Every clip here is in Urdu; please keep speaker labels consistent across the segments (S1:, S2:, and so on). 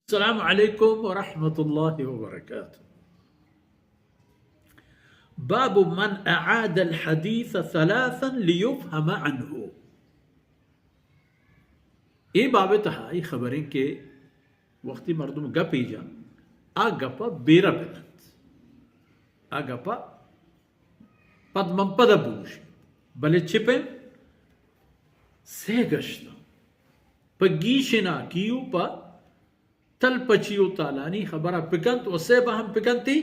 S1: السلام عليكم ورحمة الله وبركاته. باب من أعاد الحديث ثلاثا ليفهم عنه. یہ باب تہائی خبریں کہ وقتی مردم گپی جان آ گپا بیرا بلند آ گپا پد من پد بوش بلے چھپے سے گشتا پا گیشنا کیو پا تل پچیو تالانی خبرہ پکنت و سے بہم پکنتی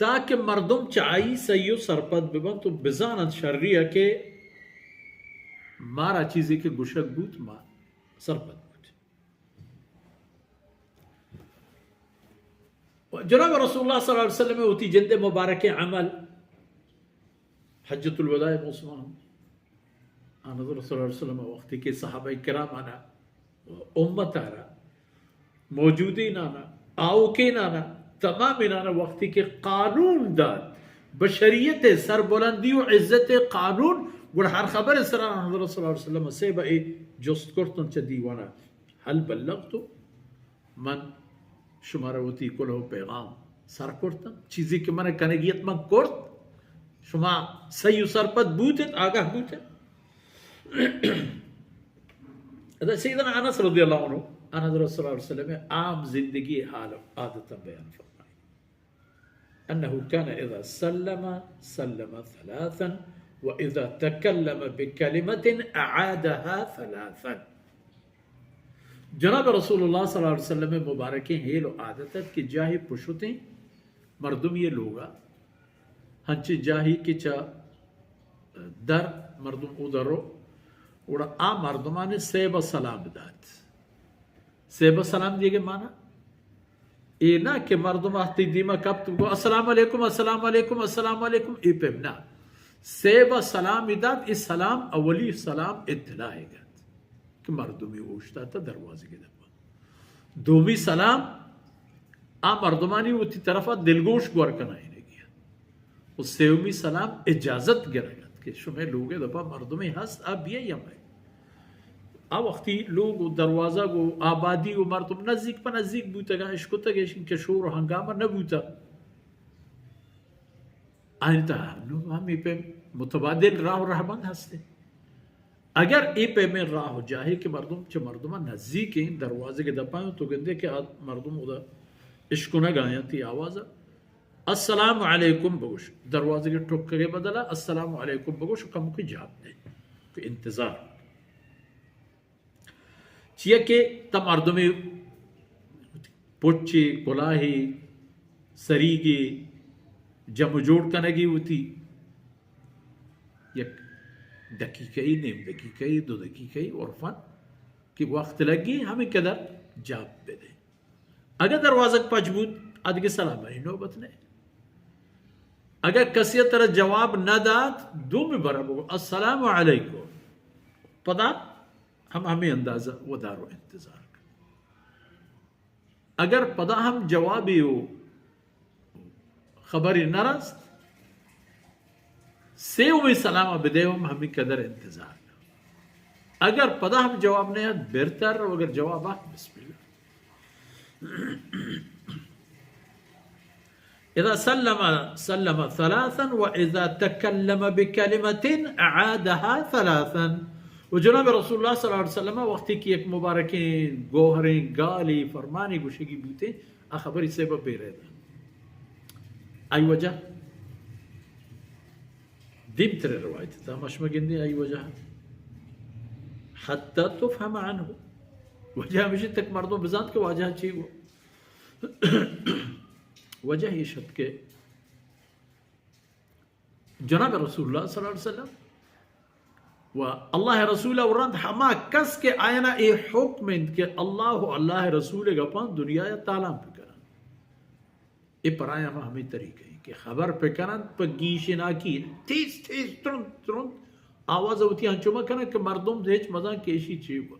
S1: تاکہ مردم چائی سیو سرپد ببن تو بزانت شریعہ کے مارا چیزی کے گشک بوت ما سرپد بوت. جناب رسول اللہ صلی اللہ علیہ وسلم ہوتی جلد مبارک عمل حجت الوداع موسمان آنظر رسول اللہ علیہ وسلم وقتی کے صحابہ کرام آنا امت آنا موجودین آنا آوکین آنا تمام آنا وقتی کے قانون داد بشریت سر بلندی و عزت قانون گر ہر خبر سران حضرت صلی اللہ علیہ وسلم سے بئی جست کرتن چا دیوانا حل بلغتو من شمارا ہوتی کلو پیغام سر کرتن چیزی کہ من کنگیت من کرت شما سیو سرپت بوتن آگاہ بوتن. سیدنا انس رضی اللہ عنہ حضرت صلی اللہ علیہ وسلم عام زندگی حال عادتا بیان فرمائی انہو کان اذا سلم ثلاثا و اذا تکلم بکلمت اعادها ثلاثا. جناب رسول اللہ صلی اللہ علیہ وسلم مبارکیں ہیل و عادتت کہ جاہی پشتیں مردم یہ لوگا ہنچی جاہی کی چا در مردم ادھرو اور آ مردمان سیب سلام داد. سیب سلام دیگه مانا اینا کہ مردم آتی دیما کب تو گو السلام علیکم السلام علیکم السلام علیکم ای پیمنا سیب سلام داد. اس سلام اولی سلام اطلاع گا کہ مردمی اوشتا تا دروازے کے دبا دومی سلام آ مردمانی وہ تی طرفا دلگوش گوار کنائی نے گیا. اس سیومی سلام اجازت گرگت کہ شمیں لوگے دبا مردمی ہست اب یہ یمائی آ وقتی لوگ دروازہ کو آبادی و مردم نزدیک پا نزدیک بوتا گا اشکو تا گیشن کہ شور و ہنگامہ نبوتا آئینتا ہم ای پہ متبادل راہ و رہبند ہستے. اگر ای پہ میں راہ جاہے کہ مردم چھ مردمہ نزدیک ہیں دروازے کے دپائیں تو گندے کہ مردم ادا اشکو نگایا تی آوازہ السلام علیکم بگوش دروازے کے ٹھک کے بدلا السلام علیکم بگوش کم کوئی جواب دے کوئی انتظار چیئے کہ تم مردمی پوچی کلاہی سریگی جمع جوڑ کنگی ہوتی یک دقیقہی نیم دقیقہی دو دقیقہی عرفان کہ وقت لگی ہمیں قدر جاب دے دے. اگر دروازہ پجبود ادھگی سلام ہے نوبت نہیں. اگر کسی طرح جواب نہ داد دو میں برا بگو السلام علیکم پدا ہم ہمیں اندازہ و دار و انتظار کر. اگر پدا ہم جوابی ہو خبری نرست سیو میں سلام بدے ہم ہمیں قدر انتظار کر. اگر پدا ہم جواب نہیں ہے بہتر اگر جواب آت بسم اللہ. اذا سلم ثلاثا و اذا تکلم بکلمت اعادها ثلاثا. و جناب رسول اللہ صلی اللہ علیہ وسلم وقتی کی ایک مبارکیں گوہریں گالی فرمانی گوشگی بوتے خبری سے بے رہے دا آئی وجہ دیم ترے روایت تا مشمع گندے آئی وجہ حتی تفهم عنہ وجہ ہمیشہ تک مردوں بزاد کے واجہ چی وہ وجہ یہ شد کے جناب رسول اللہ صلی اللہ علیہ وسلم و اللہ رسول ورند ہما کس کے آئینہ اے حکم کہ اللہ رسول گپان دنیا یا تالام پہ کرن اے پر آیا ہمیں طریقہ ہے کہ خبر پہ کرن پہ گیش ناکی تیز ترند آواز ہوتی ہنچو میں کرن کہ مردم دیچ مزان کیشی چیئے ہوا